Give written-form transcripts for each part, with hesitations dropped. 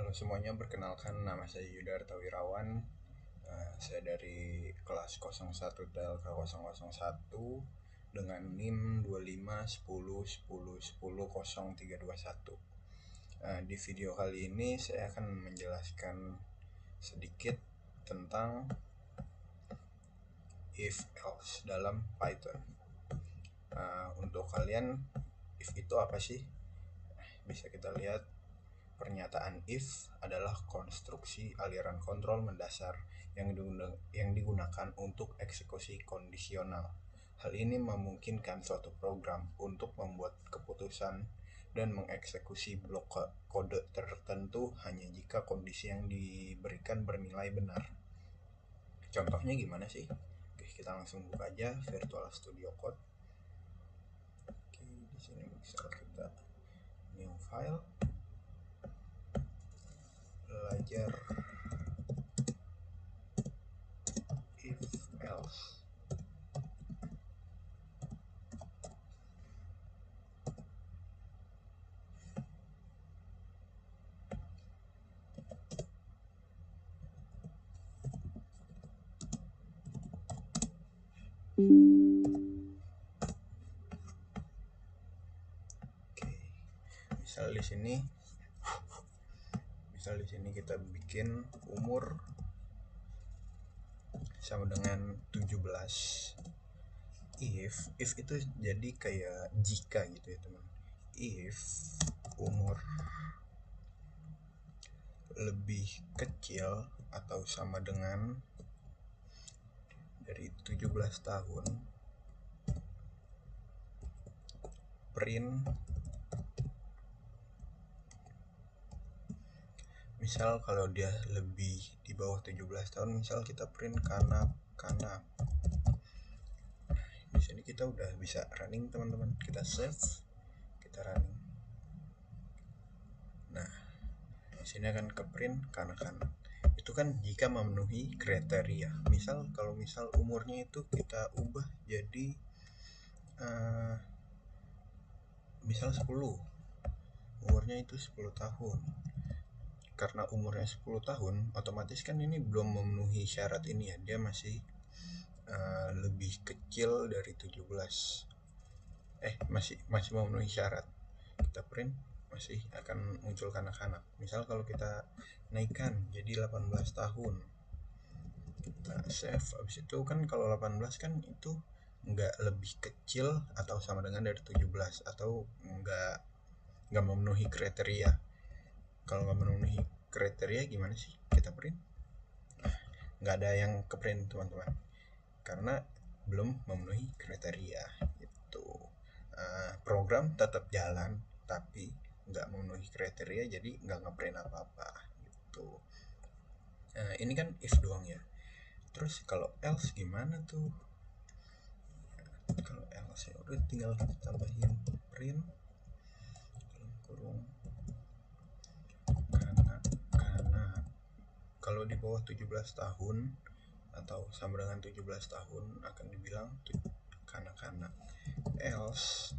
Halo semuanya, perkenalkan nama saya Yudarta Wirawan. Saya dari kelas 01 TLK 001 dengan NIM 251010100321. Di video kali ini saya akan menjelaskan sedikit tentang if else dalam Python. Untuk kalian, if itu apa sih? Bisa kita lihat. Pernyataan if adalah konstruksi aliran kontrol mendasar yang digunakan untuk eksekusi kondisional. Hal ini memungkinkan suatu program untuk membuat keputusan dan mengeksekusi blok kode tertentu hanya jika kondisi yang diberikan bernilai benar. Contohnya gimana sih? Oke, kita langsung buka aja Virtual Studio Code. Oke, di sini misal kita new file, belajar if else. Oke, misal di sini kita bikin umur sama dengan 17. If itu jadi kayak jika gitu ya teman. If umur lebih kecil atau sama dengan dari 17 tahun, print misal kalau dia lebih di bawah 17 tahun, misal kita print kanak. Di sini kita udah bisa running teman-teman. Kita save, kita running. Nah, di sini akan ke print kanak-kanak. Itu kan jika memenuhi kriteria. Misal umurnya itu kita ubah jadi misal 10. Umurnya itu 10 tahun. Karena umurnya 10 tahun, otomatis kan ini belum memenuhi syarat ini ya. Dia masih lebih kecil dari 17. Masih memenuhi syarat. Kita print, masih akan muncul kanak-kanak. Misal kalau kita naikkan jadi 18 tahun, kita save. Habis itu kan kalau 18 kan itu nggak lebih kecil atau sama dengan dari 17, atau nggak memenuhi kriteria. Kalau nggak memenuhi kriteria gimana sih kita print? Nggak ada yang ke print teman-teman, karena belum memenuhi kriteria gitu. Program tetap jalan tapi nggak memenuhi kriteria, jadi nggak ngeprint apa-apa gitu. Ini kan if doang ya. Terus kalau else gimana tuh? Kalau else ya udah tinggal kita tambahin print dalam kurung kanak-kanak. Kalau di bawah 17 tahun atau sama dengan 17 tahun akan dibilang kanak-kanak. Else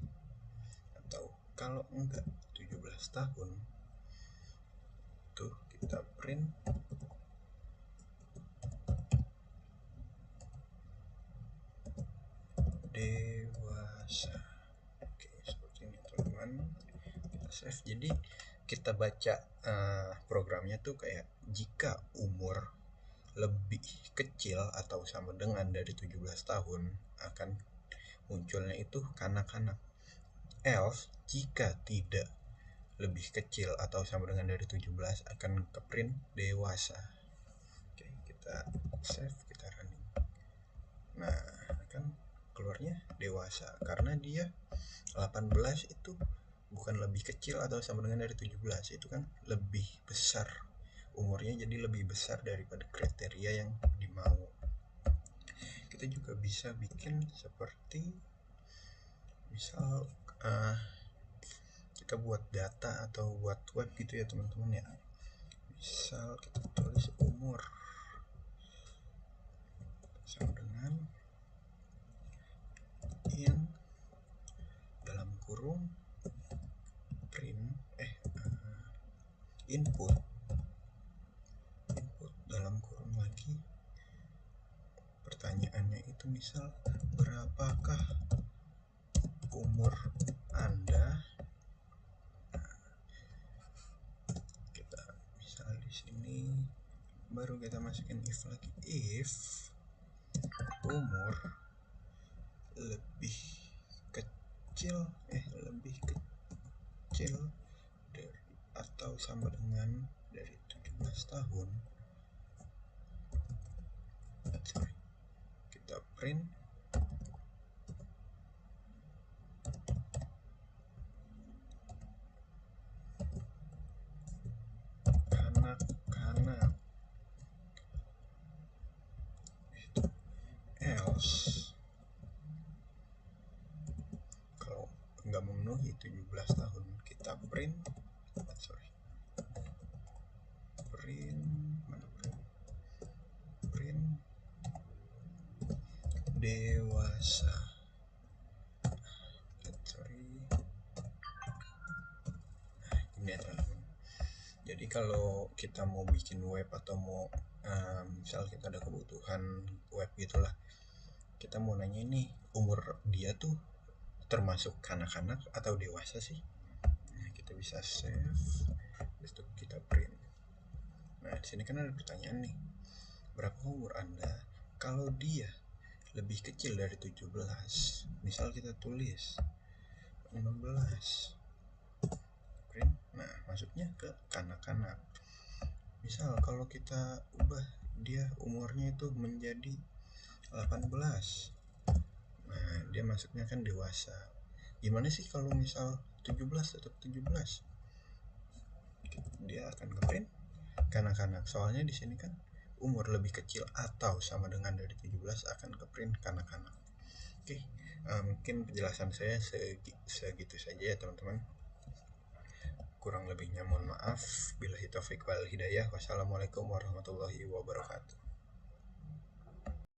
atau kalau enggak 17 tahun tuh kita print dewasa. Oke, seperti ini teman-teman. Kita save. Jadi kita baca programnya tuh kayak jika umur lebih kecil atau sama dengan dari 17 tahun akan munculnya itu kanak-kanak. Else jika tidak lebih kecil atau sama dengan dari 17 akan ke print dewasa. Oke, kita save, kita running. Nah, kan keluarnya dewasa karena dia 18 itu bukan lebih kecil atau sama dengan dari 17, itu kan lebih besar umurnya, jadi lebih besar daripada kriteria yang dimau. Kita juga bisa bikin seperti misal kita buat data atau buat web gitu ya teman-teman ya. Misal kita tulis umur sama dengan in dalam kurung print input itu misal berapakah umur Anda. Kita misal di sini baru kita masukin if lagi, if umur lebih kecil dari atau sama dengan dari 17 tahun, kita print kanak-kanak, else kalau nggak memenuhi 17 tahun kita print dewasa. Ini ya teman-teman. Jadi kalau kita mau bikin web atau mau misal kita ada kebutuhan web gitulah, kita mau nanya ini umur dia tuh termasuk kanak-kanak atau dewasa sih. Nah, kita bisa save, habis itu kita print. Nah, di sini kan ada pertanyaan nih. Berapa umur Anda? Kalau dia lebih kecil dari 17, misal kita tulis 16. Print. Nah, masuknya ke kanak-kanak. Misal kalau kita ubah dia umurnya itu menjadi 18. Nah, dia masuknya kan dewasa. Gimana sih kalau misal 17 tetap 17? Dia akan ngeprint kanak-kanak. Soalnya di sini kan umur lebih kecil atau sama dengan dari 17 akan keprint kanak-kanak. Oke, mungkin penjelasan saya segitu saja ya teman-teman. Kurang lebihnya mohon maaf. Billahi taufiq wal hidayah. Wassalamualaikum warahmatullahi wabarakatuh.